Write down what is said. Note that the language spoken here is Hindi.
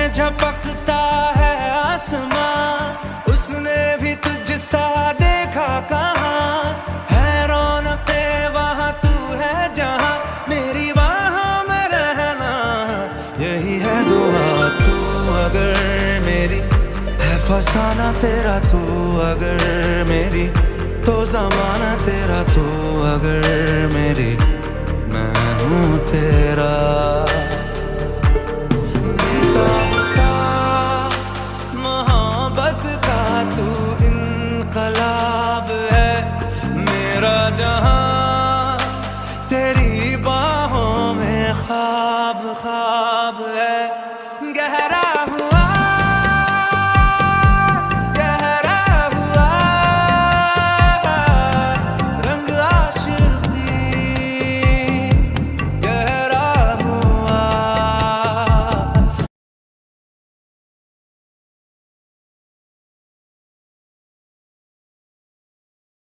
झपकता है आसमां, उसने भी तुझसा देखा कहाँ। है रौनके वहाँ तू है जहाँ, मेरी बाहों में रहना यही है दुआ। तू अगर मेरी है फसाना तेरा, तू अगर मेरी तो ज़माना तेरा, तू अगर मेरी मैं हूँ तेरा। बेताब सा मोहब्बत का तू इनकलाब है, मेरा जहां तेरी बाहों में ख्वाब ख्वाब है। गहरा